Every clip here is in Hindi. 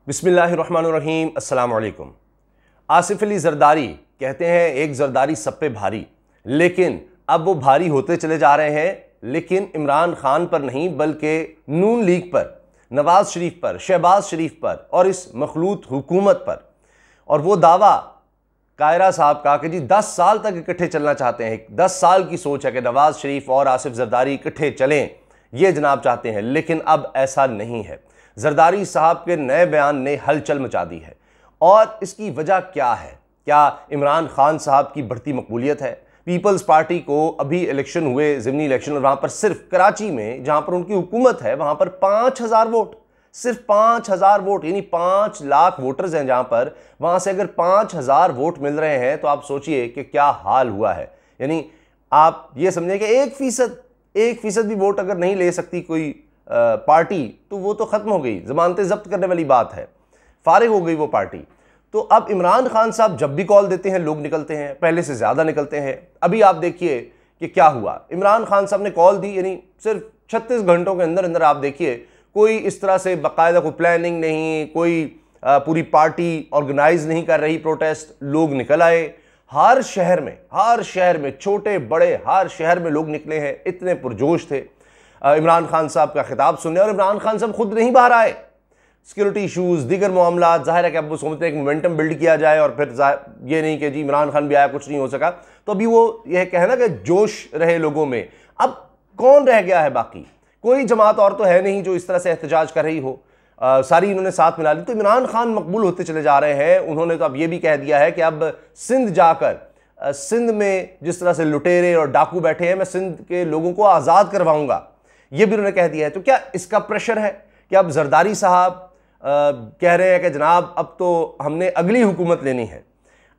बिस्मिल्लाहिर्रहमानिर्रहीम, अस्सलाम वालेकुम। आसिफ अली जरदारी कहते हैं एक जरदारी सब पे भारी, लेकिन अब वो भारी होते चले जा रहे हैं, लेकिन इमरान खान पर नहीं बल्कि नून लीग पर, नवाज शरीफ पर, शहबाज शरीफ पर और इस मखलूत हुकूमत पर। और वो दावा कायरा साहब का कि जी 10 साल तक इकट्ठे चलना चाहते हैं, 10 साल की सोच है कि नवाज शरीफ और आसिफ जरदारी इकट्ठे चलें, ये जनाब चाहते हैं, लेकिन अब ऐसा नहीं है। जरदारी साहब के नए बयान ने हलचल मचा दी है और इसकी वजह क्या है? क्या इमरान खान साहब की बढ़ती मकबूलियत है? पीपल्स पार्टी को अभी इलेक्शन हुए, ज़िमनी इलेक्शन, और वहाँ पर सिर्फ कराची में जहाँ पर उनकी हुकूमत है वहाँ पर 5000 वोट, सिर्फ 5000 वोट, यानी 5 लाख वोटर्स हैं जहाँ पर, वहाँ से अगर 5000 वोट मिल रहे हैं तो आप सोचिए कि क्या हाल हुआ है। यानी आप ये समझें कि 1% भी वोट अगर नहीं ले सकती कोई पार्टी तो वो तो ख़त्म हो गई, ज़मानतें ज़ब्त करने वाली बात है, फारिग हो गई वो पार्टी। तो अब इमरान खान साहब जब भी कॉल देते हैं लोग निकलते हैं, पहले से ज़्यादा निकलते हैं। अभी आप देखिए कि क्या हुआ, इमरान खान साहब ने कॉल दी, यानी सिर्फ 36 घंटों के अंदर अंदर आप देखिए कोई इस तरह से बाकायदा कोई प्लानिंग नहीं, कोई पूरी पार्टी ऑर्गेनाइज नहीं कर रही प्रोटेस्ट, लोग निकल आए। हर शहर में छोटे बड़े हर शहर में लोग निकले हैं, इतने पुरजोश थे इमरान खान साहब का खिताब सुनने। और इमरान खान साहब खुद नहीं बाहर आए, सिक्योरिटी इशूज़, दीगर मामला, जाहिर है कि अब वो सोचते हैं एक मोमेंटम बिल्ड किया जाए और फिर ये नहीं कि जी इमरान खान भी आया कुछ नहीं हो सका। तो अभी वो यह कहना कि जोश रहे लोगों में। अब कौन रह गया है बाकी? कोई जमात और तो है नहीं जो इस तरह से एहतजाज कर रही हो, सारी इन्होंने साथ मिला ली। तो इमरान खान मकबूल होते चले जा रहे हैं। उन्होंने तो अब ये भी कह दिया है कि अब सिंध जाकर, सिंध में जिस तरह से लुटेरे और डाकू बैठे हैं, मैं सिंध के लोगों को आज़ाद करवाऊंगा, ये भी उन्होंने कह दिया है। तो क्या इसका प्रेशर है कि अब जरदारी साहब कह रहे हैं कि जनाब अब तो हमने अगली हुकूमत लेनी है?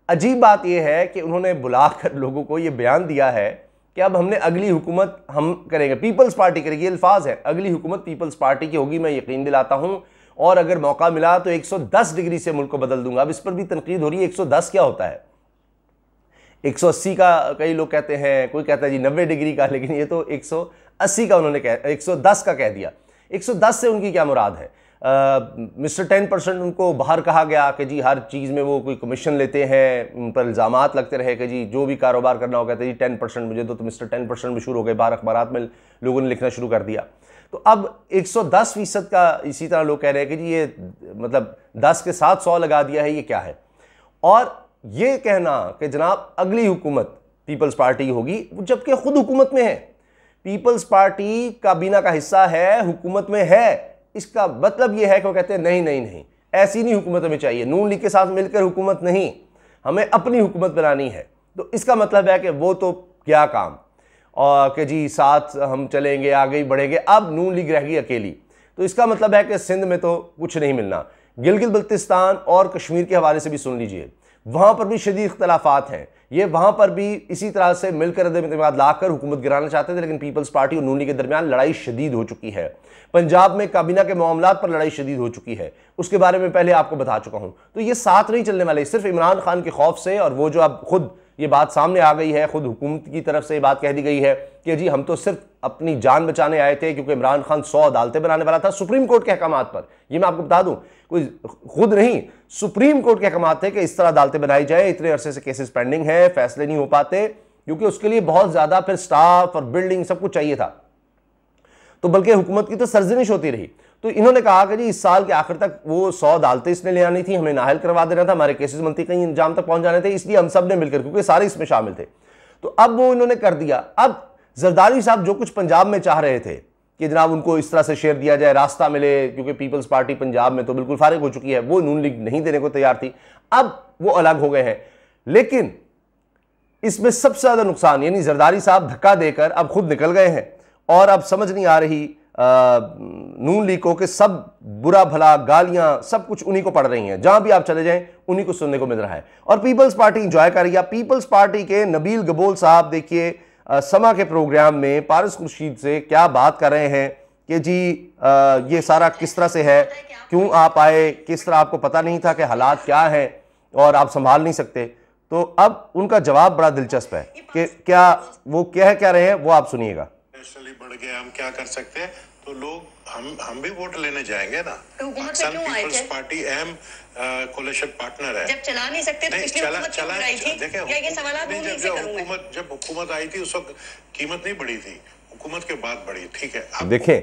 अजीब बात यह है कि उन्होंने बुलाकर लोगों को यह बयान दिया है कि अब हमने अगली हुकूमत हम करेंगे, पीपल्स पार्टी करेगी। ये अल्फाज है, अगली हुकूमत पीपल्स पार्टी की होगी, मैं यकीन दिलाता हूं, और अगर मौका मिला तो 110 डिग्री से मुल्क को बदल दूंगा। अब इस पर भी तनकीद हो रही है, 110 क्या होता है? 180 का कई लोग कहते हैं, कोई कहता है जी 90 डिग्री का, लेकिन ये तो 180 का उन्होंने 110 का कह दिया। 110 से उनकी क्या मुराद है? मिस्टर 10% उनको बाहर कहा गया कि जी हर चीज़ में वो कोई कमीशन लेते हैं, उन पर इल्ज़ामात लगते रहे कि जी जो भी कारोबार करना हो कहते जी 10% मुझे दो। तो मिस्टर 10% मशहूर हो गए, बाहर अखबारात में लोगों ने लिखना शुरू कर दिया। तो अब 110% का इसी तरह लोग कह रहे हैं कि जी ये मतलब 10 के साथ 100 लगा दिया है, ये क्या है? और ये कहना कि जनाब अगली हुकूमत पीपल्स पार्टी होगी, जबकि खुद हुकूमत में है, पीपल्स पार्टी काबीना का हिस्सा है, हुकूमत में है। इसका मतलब यह है कि वो कहते हैं नहीं नहीं नहीं, ऐसी नहीं हुकूमत हमें चाहिए, नून लीग के साथ मिलकर हुकूमत नहीं, हमें अपनी हुकूमत बनानी है। तो इसका मतलब है कि वो तो क्या काम, और कि जी साथ हम चलेंगे, आगे ही बढ़ेंगे। अब नून लीग रह गई अकेली, तो इसका मतलब है कि सिंध में तो कुछ नहीं मिलना। गिलगित बल्तिस्तान और कश्मीर के हवाले से भी सुन लीजिए, वहाँ पर भी शदीद इख्तलाफात हैं। ये वहाँ पर भी इसी तरह से मिलकर अदम-ए-इत्तेमाद लाकर हुकूमत गिराना चाहते थे, लेकिन पीपल्स पार्टी और नून लीग के दरमियान लड़ाई शदीद हो चुकी है। पंजाब में काबीना के मामलात पर लड़ाई शदीद हो चुकी है, उसके बारे में पहले आपको बता चुका हूँ। तो ये साथ नहीं चलने वाले, सिर्फ इमरान खान के खौफ से, और वो जो अब खुद ये बात सामने आ गई है, खुद हुकूमत की तरफ से ये बात कह दी गई है कि जी हम तो सिर्फ अपनी जान बचाने आए थे, क्योंकि इमरान खान 100 अदालतें बनाने वाला था सुप्रीम कोर्ट के अहकामात पर। ये मैं आपको बता दूं, कोई खुद नहीं, सुप्रीम कोर्ट के अहकामात थे कि इस तरह अदालतें बनाई जाए, इतने अरसे से केसेस पेंडिंग है, फैसले नहीं हो पाते, क्योंकि उसके लिए बहुत ज्यादा फिर स्टाफ और बिल्डिंग सब कुछ चाहिए था। तो बल्कि हुकूमत की तो सरजनिश होती रही। तो इन्होंने कहा कि जी इस साल के आखिर तक वो 100 अदालतें इसने ले आनी थी, हमें नाहल करवा देना था, हमारे केसेस मनती कहीं अंजाम तक पहुंच जाने थे, इसलिए हम सब ने मिलकर, क्योंकि सारे इसमें शामिल थे। तो अब वो इन्होंने कर दिया। अब जरदारी साहब जो कुछ पंजाब में चाह रहे थे कि जनाब उनको इस तरह से शेयर दिया जाए, रास्ता मिले, क्योंकि पीपल्स पार्टी पंजाब में तो बिल्कुल फारिग हो चुकी है, वो नून लीग नहीं देने को तैयार थी, अब वो अलग हो गए हैं। लेकिन इसमें सबसे ज्यादा नुकसान, यानी जरदारी साहब धक्का देकर अब खुद निकल गए हैं, और अब समझ नहीं आ रही नून लीग को कि सब बुरा भला गालियां सब कुछ उन्हीं को पड़ रही हैं, जहां भी आप चले जाएं उन्हीं को सुनने को मिल रहा है। और पीपल्स पार्टी इंजॉय कर रही है। पीपल्स पार्टी के नबील गबोल साहब देखिए समा के प्रोग्राम में पारस खुर्शीद से क्या बात कर रहे हैं कि जी ये सारा किस तरह से है, क्यों आप आए, किस तरह आपको पता नहीं था कि हालात क्या है और आप संभाल नहीं सकते। तो अब उनका जवाब बड़ा दिलचस्प है कि क्या वो कह क्या रहे हैं, वो आप सुनिएगा। नेशनली बढ़ गया, हम क्या कर सकते हैं? तो लोग हम भी वोट लेने जाएंगे ना। हुकूमत से क्यों आए थे? पार्टी अहम कोलिशन पार्टनर है। जब चला नहीं सकते तो पिछली हुकूमत क्यों आई थी? ये सवाल जब हुकूमत आई थी उस वक्त कीमत नहीं बढ़ी थी, हुकूमत के बाद बढ़ी। ठीक है, देखें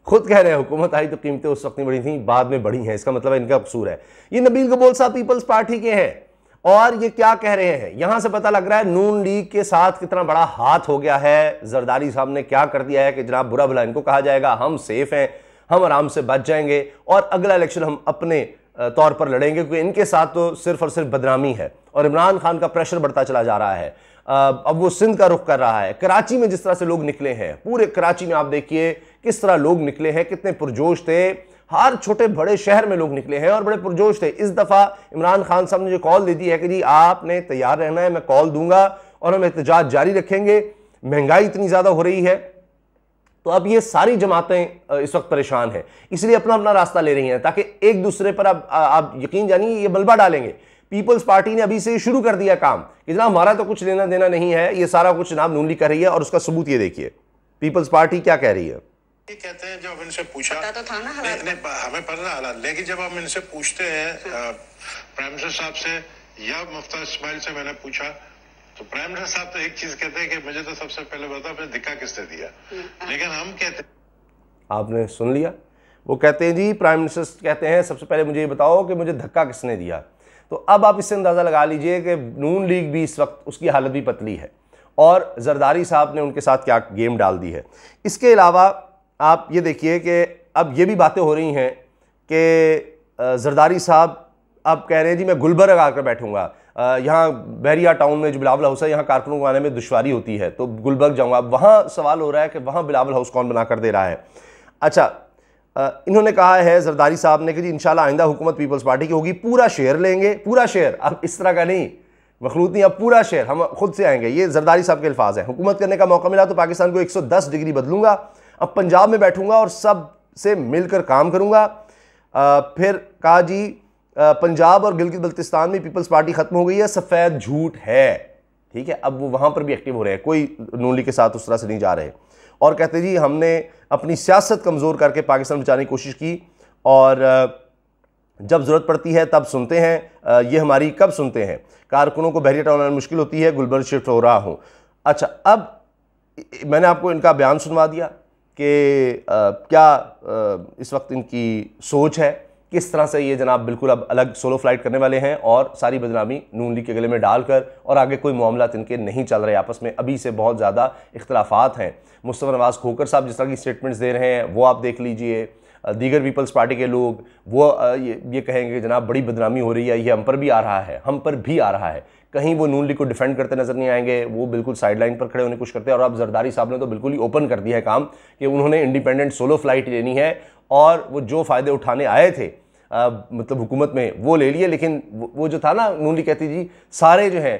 खुद कह रहे हैं हुकूमत आई तो कीमतें उस वक्त नहीं बढ़ी थी, बाद में बढ़ी हैं। इसका मतलब इनका कसूर है। ये नबील कबूल साहब पीपल्स पार्टी के हैं और ये क्या कह रहे हैं, यहां से पता लग रहा है नून लीग के साथ कितना बड़ा हाथ हो गया है। जरदारी साहब ने क्या कर दिया है कि जनाब बुरा भला इनको कहा जाएगा, हम सेफ हैं, हम आराम से बच जाएंगे और अगला इलेक्शन हम अपने तौर पर लड़ेंगे, क्योंकि इनके साथ तो सिर्फ और सिर्फ बदनामी है और इमरान खान का प्रेशर बढ़ता चला जा रहा है। अब वो सिंध का रुख कर रहा है। कराची में जिस तरह से लोग निकले हैं, पूरे कराची में आप देखिए किस तरह लोग निकले हैं, कितने पुरजोश थे। हर छोटे बड़े शहर में लोग निकले हैं और बड़े पुरजोश थे। इस दफा इमरान खान साहब ने जो कॉल दे दी है कि जी आपने तैयार रहना है, मैं कॉल दूंगा और हम एहतजाज जारी रखेंगे। महंगाई इतनी ज्यादा हो रही है तो अब ये सारी जमातें इस वक्त परेशान हैं, इसलिए अपना अपना रास्ता ले रही हैं ताकि एक दूसरे पर अब आप यकीन जानिए ये मलबा डालेंगे। पीपल्स पार्टी ने अभी से शुरू कर दिया काम कि जनाब हमारा तो कुछ लेना देना नहीं है, ये सारा कुछ जनाब नून लीग कर रही है और उसका सबूत ये देखिए पीपल्स पार्टी क्या कह रही है। ये कहते हैं जब इनसे पूछा तो था ना हमें पता हालात, लेकिन जब हम इनसे पूछते हैं प्राइम मिनिस्टर साहब से या मुफ्ती इस्माइल से मैंने पूछा तो प्राइम मिनिस्टर साहब तो एक चीज कहते हैं कि मुझे तो सबसे पहले बता मुझे धक्का किसने दिया, लेकिन हम कहते आपने सुन लिया, वो कहते हैं जी प्राइम मिनिस्टर कहते हैं सबसे पहले मुझे ये बताओ कि मुझे धक्का किसने दिया। तो अब आप इससे अंदाज़ा लगा लीजिए कि नून लीग भी इस वक्त उसकी हालत भी पतली है और जरदारी साहब ने उनके साथ क्या गेम डाल दी है। इसके अलावा आप ये देखिए कि अब ये भी बातें हो रही हैं कि जरदारी साहब अब कह रहे हैं जी मैं गुलबर्ग आकर बैठूंगा, यहाँ बहरिया टाउन में जो बिलावल हाउस है यहाँ कारकुनों को आने में दुश्वारी होती है तो गुलबर्ग जाऊँगा। अब वहाँ सवाल हो रहा है कि वहाँ बिलावल हाउस कौन बना कर दे रहा है। अच्छा, इन्होंने कहा है जरदारी साहब ने कि जी इंशाल्लाह आइंदा हुकूमत पीपल्स पार्टी की होगी, पूरा शेयर लेंगे, पूरा शेयर, अब इस तरह का नहीं मखलूत नहीं, अब पूरा शेयर हम खुद से आएंगे। ये जरदारी साहब के अल्फाज हैं। हुकूमत करने का मौका मिला तो पाकिस्तान को 110 डिग्री बदलूंगा, अब पंजाब में बैठूंगा और सब से मिलकर काम करूंगा। फिर कहा जी पंजाब और गिलगित बल्तिस्तान में पीपल्स पार्टी खत्म हो गई है, सफ़ेद झूठ है। ठीक है, अब वो वहाँ पर भी एक्टिव हो रहे हैं, कोई नून लीग के साथ उस तरह से नहीं जा रहे और कहते जी हमने अपनी सियासत कमज़ोर करके पाकिस्तान बचाने की कोशिश की और जब ज़रूरत पड़ती है तब सुनते हैं। ये हमारी कब सुनते हैं, कारकुनों को बहरिया टाउन आना मुश्किल होती है, गुलबर्ग शिफ्ट हो रहा हूँ। अच्छा, अब मैंने आपको इनका बयान सुनवा दिया कि क्या इस वक्त इनकी सोच है, किस तरह से ये जनाब बिल्कुल अब अलग सोलो फ्लाइट करने वाले हैं और सारी बदनामी नून लीग के गले में डालकर और आगे कोई मामला इनके नहीं चल रहे आपस में, अभी से बहुत ज़्यादा इख्तलाफात हैं। मुस्तफ़ा नवाज़ खोकर साहब जिस तरह की स्टेटमेंट्स दे रहे हैं वो आप देख लीजिए, दीगर पीपल्स पार्टी के लोग वो ये कहेंगे कि जनाब बड़ी बदनामी हो रही है, ये हम पर भी आ रहा है, हम पर भी आ रहा है। कहीं वो नून लीग को डिफेंड करते नजर नहीं आएंगे, वो बिल्कुल साइडलाइन पर खड़े होने की कोशिश करते हैं। और अब जरदारी साहब ने तो बिल्कुल ही ओपन कर दिया है काम कि उन्होंने इंडिपेंडेंट सोलो फ्लाइट लेनी है और वो जो फ़ायदे उठाने आए थे मतलब हुकूमत में वो ले लिए, लेकिन वो जो था ना नून लीग कहती जी सारे जो हैं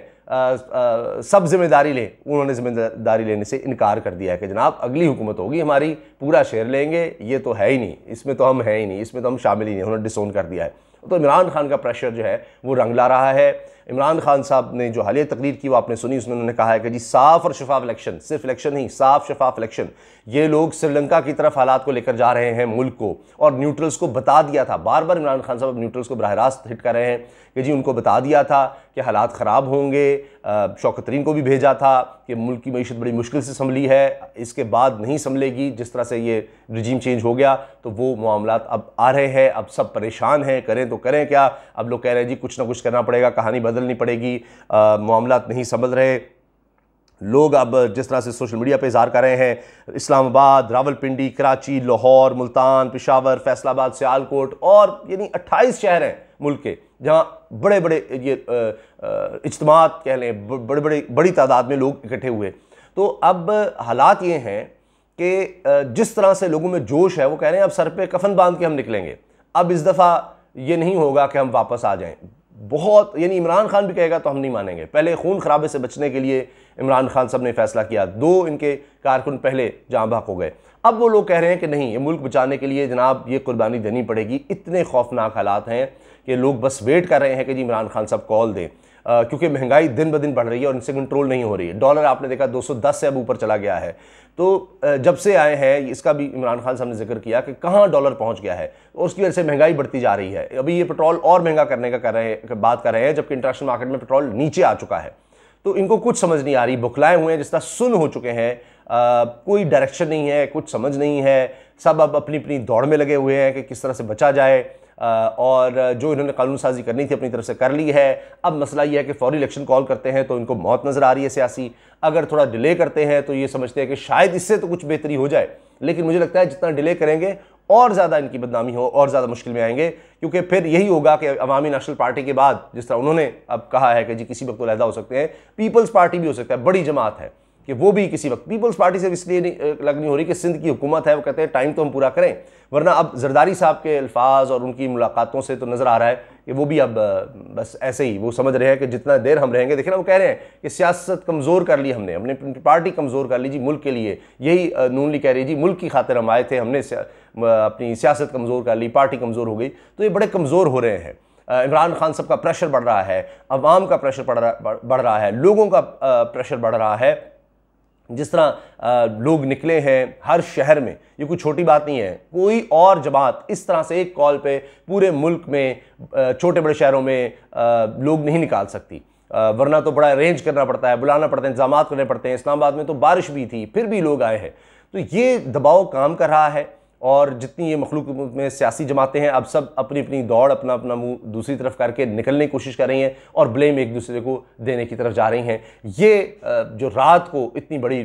सब जिम्मेदारी ले, उन्होंने जिम्मेदारी लेने से इनकार कर दिया है कि जनाब अगली हुकूमत होगी हमारी, पूरा शेयर लेंगे, ये तो है ही नहीं, इसमें तो हम हैं ही नहीं, इसमें तो हम शामिल ही नहीं, उन्होंने डिसोन कर दिया है। तो इमरान खान का प्रेशर जो है वो रंग ला रहा है। इमरान खान साहब ने जो हालिया तकरीर की वो आपने सुनी, उसमें उन्होंने कहा है कि जी साफ और शफाफ इलेक्शन, सिर्फ इलेक्शन नहीं साफ शफाफ इलेक्शन। ये लोग श्रीलंका की तरफ हालात को लेकर जा रहे हैं मुल्क को, और न्यूट्रल्स को बता दिया था, बार बार इमरान खान साहब न्यूट्रल्स को बराह रास्त हिट कर रहे हैं कि जी उनको बता दिया था कि हालात ख़राब होंगे। शौकत तरीन को भी भेजा था कि मुल्क की मईशत बड़ी मुश्किल से संभली है, इसके बाद नहीं संभलेगी। जिस तरह से ये रिजीम चेंज हो गया तो वो मामलात अब आ रहे हैं, अब सब परेशान हैं, करें तो करें क्या। अब लोग कह रहे हैं जी कुछ ना कुछ करना पड़ेगा, कहानी बदलनी पड़ेगी, मामलात नहीं संभल रहे। लोग अब जिस तरह से सोशल मीडिया पे इज़हार कर रहे हैं, इस्लामाबाद, रावलपिंडी, कराची, लाहौर, मुल्तान, पेशावर, फैसलाबाद, सियालकोट और यानी 28 शहर हैं मुल्क के जहाँ बड़े बड़े ये इज्तिमात कह लें, बड़ी तादाद में लोग इकट्ठे हुए। तो अब हालात ये हैं कि जिस तरह से लोगों में जोश है, वो कह रहे हैं अब सर पे कफन बांध के हम निकलेंगे, अब इस दफ़ा ये नहीं होगा कि हम वापस आ जाएं। बहुत यानी इमरान खान भी कहेगा तो हम नहीं मानेंगे। पहले खून खराबे से बचने के लिए इमरान खान साहब ने फैसला किया, 2 इनके कारकुन पहले जाँ बहक हो गए। अब वो लोग कह रहे हैं कि नहीं, ये मुल्क बचाने के लिए जनाब ये कुर्बानी देनी पड़ेगी। इतने खौफनाक हालात हैं कि लोग बस वेट कर रहे हैं कि जी इमरान खान साहब कॉल दें। क्योंकि महंगाई दिन ब दिन बढ़ रही है और इनसे कंट्रोल नहीं हो रही है। डॉलर आपने देखा 210 से अब ऊपर चला गया है। तो जब से आए हैं, इसका भी इमरान खान साहब ने जिक्र किया कि कहाँ डॉलर पहुंच गया है और उसकी वजह से महंगाई बढ़ती जा रही है। अभी ये पेट्रोल और महंगा करने का बात कर रहे हैं, जबकि इंटरनेशनल मार्केट में पेट्रोल नीचे आ चुका है। तो इनको कुछ समझ नहीं आ रही, बुखलाए हुए हैं, जिस तरह सुन हो चुके हैं। कोई डायरेक्शन नहीं है, कुछ समझ नहीं है। सब अब अपनी अपनी दौड़ में लगे हुए हैं कि किस तरह से बचा जाए, और जो इन्होंने कानून साजी करनी थी अपनी तरफ से कर ली है। अब मसला ये है कि फौरी इलेक्शन कॉल करते हैं तो इनको मौत नज़र आ रही है सियासी। अगर थोड़ा डिले करते हैं तो ये समझते हैं कि शायद इससे तो कुछ बेहतरी हो जाए, लेकिन मुझे लगता है जितना डिले करेंगे और ज़्यादा इनकी बदनामी हो, और ज़्यादा मुश्किल में आएंगे। क्योंकि फिर यही होगा कि अवामी नेशनल पार्टी के बाद, जिस तरह उन्होंने अब कहा है कि जी किसी वक्त अलहदा हो सकते हैं, पीपल्स पार्टी भी हो सकता है, बड़ी जमात है, कि वो भी किसी वक्त पीपल्स पार्टी से इसलिए लगनी हो रही कि सिंध की हुकूमत है, वो कहते हैं टाइम तो हम पूरा करें। वरना अब जरदारी साहब के अल्फाज और उनकी मुलाकातों से तो नज़र आ रहा है कि वो भी अब बस ऐसे ही वो समझ रहे हैं कि जितना देर हम रहेंगे, देखिए ना वो कह रहे हैं कि सियासत कमज़ोर कर ली हमने, अपनी पार्टी कमज़ोर कर ली जी मुल्क के लिए। यही नून लीग कह रही है जी मुल्क की खातिर हम आए थे, हमने अपनी सियासत कमज़ोर कर ली, पार्टी कमज़ोर हो गई। तो ये बड़े कमज़ोर हो रहे हैं। इमरान खान साहब का प्रेशर बढ़ रहा है, अवाम का प्रेशर बढ़ रहा है, लोगों का प्रेशर बढ़ रहा है। जिस तरह लोग निकले हैं हर शहर में, ये कोई छोटी बात नहीं है। कोई और जमात इस तरह से एक कॉल पे पूरे मुल्क में छोटे बड़े शहरों में लोग नहीं निकाल सकती, वरना तो बड़ा अरेंज करना पड़ता है, बुलाना पड़ता है, इंतजाम करने पड़ते हैं। इस्लामाबाद में तो बारिश भी थी, फिर भी लोग आए हैं। तो ये दबाव काम कर रहा है, और जितनी ये मखलूक में सियासी जमातें हैं, अब सब अपनी अपनी दौड़, अपना अपना मुंह दूसरी तरफ करके निकलने की कोशिश कर रही हैं और ब्लेम एक दूसरे को देने की तरफ जा रही हैं। ये जो रात को इतनी बड़ी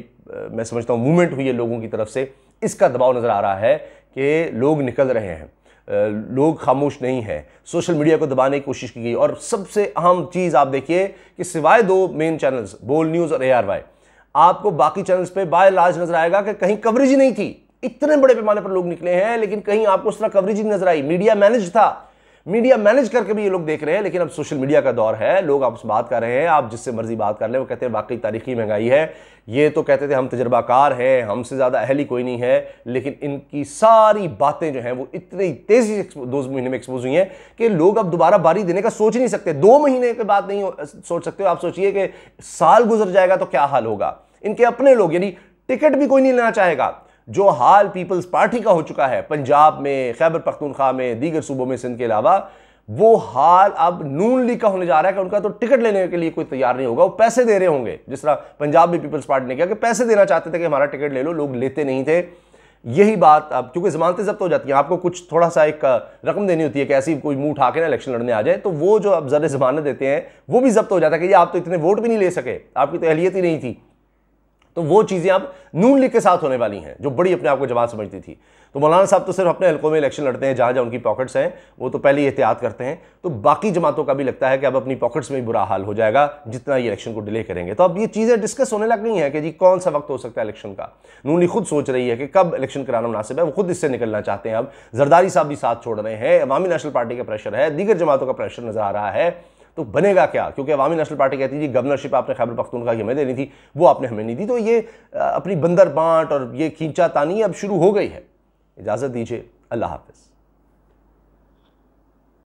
मैं समझता हूँ मूवमेंट हुई है लोगों की तरफ से, इसका दबाव नज़र आ रहा है कि लोग निकल रहे हैं, लोग खामोश नहीं हैं। सोशल मीडिया को दबाने की कोशिश की गई, और सबसे अहम चीज़ आप देखिए कि सिवाय दो मेन चैनल्स बोल न्यूज़ और ARY, आपको बाकी चैनल्स पे बाय लार्ज नजर आएगा कि कहीं कवरेज ही नहीं थी। इतने बड़े पैमाने पर लोग निकले हैं, लेकिन कहीं आपको उस तरह कवरेज ही नजर आई। मीडिया मैनेज था, मीडिया मैनेज करके भी ये लोग देख रहे हैं। लेकिन अब सोशल मीडिया का दौर है, लोग आपस में बात कर रहे हैं, आप जिससे मर्जी बात कर ले, वो कहते हैं वाकई तारीखी महंगाई है। ये तो कहते थे हम तजर्बाकार हैं, हमसे ज़्यादा अहल ही कोई नहीं है, लेकिन इनकी सारी बातें जो हैं वो इतनी तेज़ी से 2 महीने में एक्सपोज हुई हैं कि लोग अब दोबारा बारी देने का सोच नहीं सकते। 2 महीने के बाद नहीं सोच सकते हो, आप सोचिए कि साल गुजर जाएगा तो क्या हाल होगा। इनके अपने लोग, यानी टिकट भी कोई नहीं लेना चाहेगा। जो हाल पीपल्स पार्टी का हो चुका है पंजाब में, खैबर पख्तूनख्वा में, दीगर सूबों में, सिंध के अलावा, वो हाल अब नून लीग का होने जा रहा है कि उनका तो टिकट लेने के लिए कोई तैयार नहीं होगा। वो पैसे दे रहे होंगे, जिस तरह पंजाब में पीपल्स पार्टी ने किया कि पैसे देना चाहते थे कि हमारा टिकट ले लो, लोग लेते नहीं थे। यही बात अब क्योंकि जमानतें जब्त हो जाती हैं, आपको कुछ थोड़ा सा एक रकम देनी होती है कि ऐसी कोई मुंह उठा के ना इलेक्शन लड़ने आ जाए, तो वो जो अब जरा जमानत देते हैं वो भी जब्त हो जाता है कि ये आप तो इतने वोट भी नहीं ले सके, आपकी तो अहलियत ही नहीं थी। तो वो चीज़ें अब नून लीग के साथ होने वाली हैं, जो बड़ी अपने आप को जमात समझती थी। तो मौलाना साहब तो सिर्फ अपने हल्कों में इलेक्शन लड़ते हैं, जहाँ जहाँ उनकी पॉकेट्स हैं, वो तो पहले ही एहतियात करते हैं। तो बाकी जमातों का भी लगता है कि अब अपनी पॉकेट्स में भी बुरा हाल हो जाएगा जितना ये इलेक्शन को डिले करेंगे। तो अब ये चीज़ें डिस्कस होने लग गई हैं कि जी कौन सा वक्त हो सकता है इलेक्शन का। नून लीग खुद सोच रही है कि कब इलेक्शन कराना मुनासिब है, वो खुद इससे निकलना चाहते हैं। अब जरदारी साहब भी साथ छोड़ रहे हैं, अवामी नेशनल पार्टी का प्रेशर है, दीगर जमातों का प्रेशर नजर आ रहा है। तो बनेगा क्या? क्योंकि अवामी नेशनल पार्टी कहती थी गवर्नरशिप आपने खैबर पख्तूनख्वा की हमें देनी थी, वो आपने हमें नहीं दी। तो ये अपनी बंदर बांट और ये खींचा तानी अब शुरू हो गई है। इजाज़त दीजिए, अल्लाह हाफ़िज़।